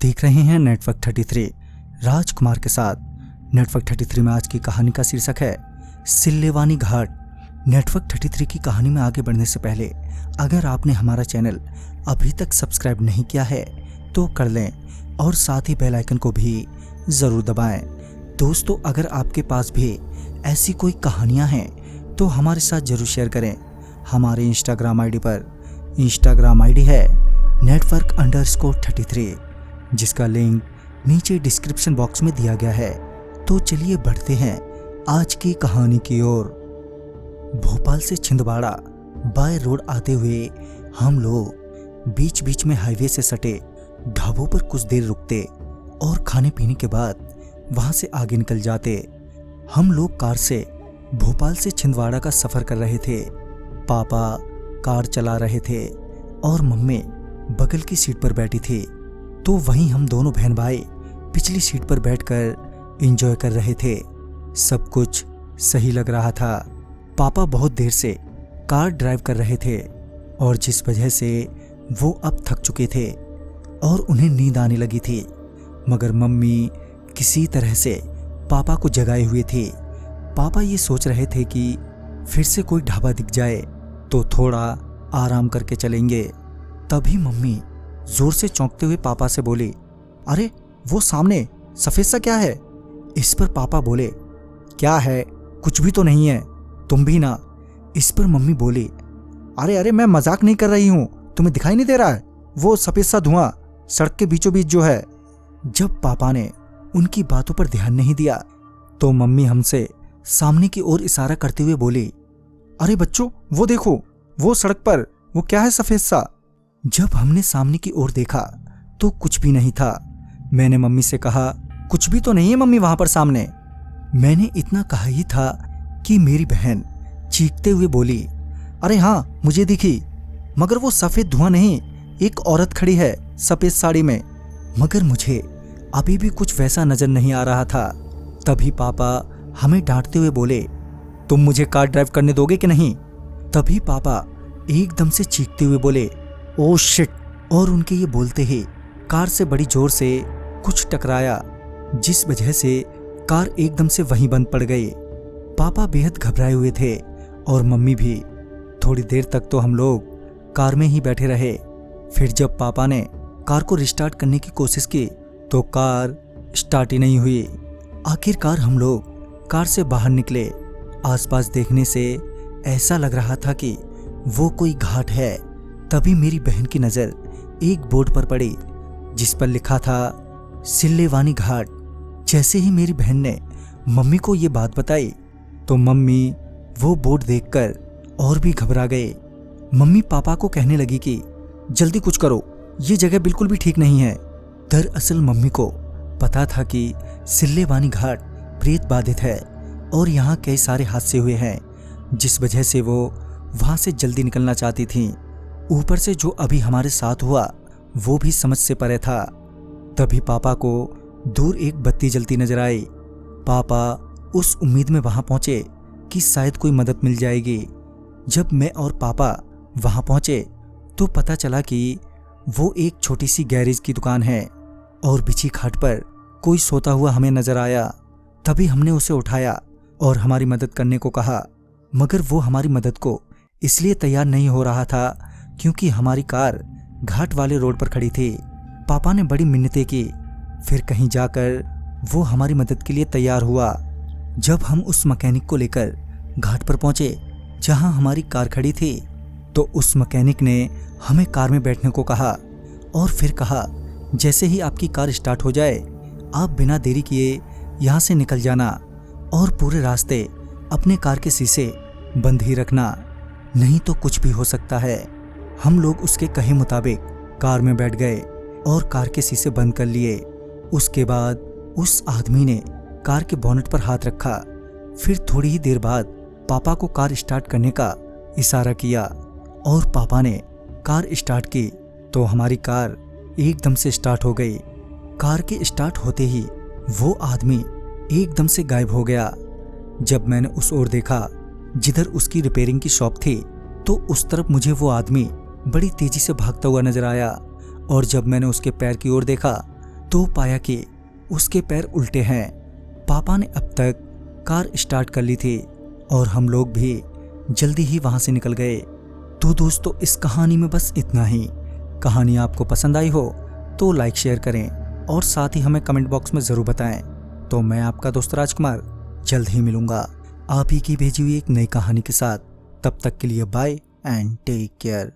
देख रहे हैं नेटवर्क 33 राजकुमार के साथ। नेटवर्क 33 में आज की कहानी का शीर्षक है सिल्लेवानी घाट। नेटवर्क 33 की कहानी में आगे बढ़ने से पहले अगर आपने हमारा चैनल अभी तक सब्सक्राइब नहीं किया है तो कर लें और साथ ही बेल आइकन को भी ज़रूर दबाएं। दोस्तों, अगर आपके पास भी ऐसी कोई कहानियां हैं तो हमारे साथ ज़रूर शेयर करें। हमारे इंस्टाग्राम आईडी पर इंस्टाग्राम आईडी है network_33, जिसका लिंक नीचे डिस्क्रिप्शन बॉक्स में दिया गया है। तो चलिए बढ़ते हैं आज की कहानी की ओर। भोपाल से छिंदवाड़ा बाय रोड आते हुए हम लोग बीच बीच में हाईवे से सटे ढाबों पर कुछ देर रुकते और खाने पीने के बाद वहां से आगे निकल जाते। हम लोग कार से भोपाल से छिंदवाड़ा का सफर कर रहे थे। पापा कार चला रहे थे और मम्मी बगल की सीट पर बैठी थी, तो वहीं हम दोनों बहन भाई पिछली सीट पर बैठकर एंजॉय कर रहे थे। सब कुछ सही लग रहा था। पापा बहुत देर से कार ड्राइव कर रहे थे और जिस वजह से वो अब थक चुके थे और उन्हें नींद आने लगी थी, मगर मम्मी किसी तरह से पापा को जगाए हुए थे। पापा ये सोच रहे थे कि फिर से कोई ढाबा दिख जाए तो थोड़ा आराम करके चलेंगे। तभी मम्मी जोर से चौंकते हुए पापा से बोली, अरे वो सामने सफेद सा क्या है? इस पर पापा बोले, क्या है, कुछ भी तो नहीं है, तुम भी ना। इस पर मम्मी बोली, अरे अरे मैं मजाक नहीं कर रही हूँ, तुम्हें दिखाई नहीं दे रहा है वो सफेद सा धुआं सड़क के बीचों बीच जो है। जब पापा ने उनकी बातों पर ध्यान नहीं दिया तो मम्मी हमसे सामने की ओर इशारा करते हुए बोली, अरे बच्चों वो देखो, वो सड़क पर वो क्या है सफेद सा। जब हमने सामने की ओर देखा तो कुछ भी नहीं था। मैंने मम्मी से कहा, कुछ भी तो नहीं है मम्मी वहां पर सामने। मैंने इतना कहा ही था कि मेरी बहन चीखते हुए बोली, अरे हाँ मुझे दिखी, मगर वो सफेद धुआं नहीं, एक औरत खड़ी है सफेद साड़ी में। मगर मुझे अभी भी कुछ वैसा नजर नहीं आ रहा था। तभी पापा हमें डांटते हुए बोले, तुम मुझे कार ड्राइव करने दोगे कि नहीं? तभी पापा एकदम से चीखते हुए बोले, ओह शिट, और उनके ये बोलते ही कार से बड़ी जोर से कुछ टकराया, जिस वजह से कार एकदम से वहीं बंद पड़ गई। पापा बेहद घबराए हुए थे और मम्मी भी। थोड़ी देर तक तो हम लोग कार में ही बैठे रहे। फिर जब पापा ने कार को रिस्टार्ट करने की कोशिश की तो कार स्टार्ट ही नहीं हुई। आखिरकार हम लोग कार से बाहर निकले। आसपास देखने से ऐसा लग रहा था कि वो कोई घाट है। तभी मेरी बहन की नज़र एक बोर्ड पर पड़ी जिस पर लिखा था सिल्लेवानी घाट। जैसे ही मेरी बहन ने मम्मी को ये बात बताई तो मम्मी वो बोर्ड देखकर और भी घबरा गए। मम्मी पापा को कहने लगी कि जल्दी कुछ करो, ये जगह बिल्कुल भी ठीक नहीं है। दरअसल मम्मी को पता था कि सिल्लेवानी घाट प्रेत बाधित है और यहाँ कई सारे हादसे हुए हैं, जिस वजह से वो वहाँ से जल्दी निकलना चाहती थी। ऊपर से जो अभी हमारे साथ हुआ वो भी समझ से परे था। तभी पापा को दूर एक बत्ती जलती नजर आई। पापा उस उम्मीद में वहां पहुंचे कि शायद कोई मदद मिल जाएगी। जब मैं और पापा वहां पहुंचे तो पता चला कि वो एक छोटी सी गैरेज की दुकान है और बिछी खाट पर कोई सोता हुआ हमें नजर आया। तभी हमने उसे उठाया और हमारी मदद करने को कहा, मगर वो हमारी मदद को इसलिए तैयार नहीं हो रहा था क्योंकि हमारी कार घाट वाले रोड पर खड़ी थी। पापा ने बड़ी मिन्नतें की, फिर कहीं जाकर वो हमारी मदद के लिए तैयार हुआ। जब हम उस मैकेनिक को लेकर घाट पर पहुंचे जहां हमारी कार खड़ी थी तो उस मैकेनिक ने हमें कार में बैठने को कहा और फिर कहा, जैसे ही आपकी कार स्टार्ट हो जाए आप बिना देरी किए यहाँ से निकल जाना और पूरे रास्ते अपने कार के शीशे बंद ही रखना, नहीं तो कुछ भी हो सकता है। हम लोग उसके कहे मुताबिक कार में बैठ गए और कार के शीशे बंद कर लिए। उसके बाद उस आदमी ने कार के बोनेट पर हाथ रखा। फिर थोड़ी ही देर बाद पापा को कार स्टार्ट करने का इशारा किया और पापा ने कार स्टार्ट की तो हमारी कार एकदम से स्टार्ट हो गई। कार के स्टार्ट होते ही वो आदमी एकदम से गायब हो गया। जब मैंने उस ओर देखा जिधर उसकी रिपेयरिंग की शॉप थी तो उस तरफ मुझे वो आदमी बड़ी तेजी से भागता हुआ नजर आया और जब मैंने उसके पैर की ओर देखा तो पाया कि उसके पैर उल्टे हैं। पापा ने अब तक कार स्टार्ट कर ली थी और हम लोग भी जल्दी ही वहां से निकल गए। तो दोस्तों, इस कहानी में बस इतना ही। कहानी आपको पसंद आई हो तो लाइक शेयर करें और साथ ही हमें कमेंट बॉक्स में ज़रूर बताएं। तो मैं आपका दोस्त राजकुमार जल्द ही मिलूंगा आप ही की भेजी हुई एक नई कहानी के साथ। तब तक के लिए बाय एंड टेक केयर।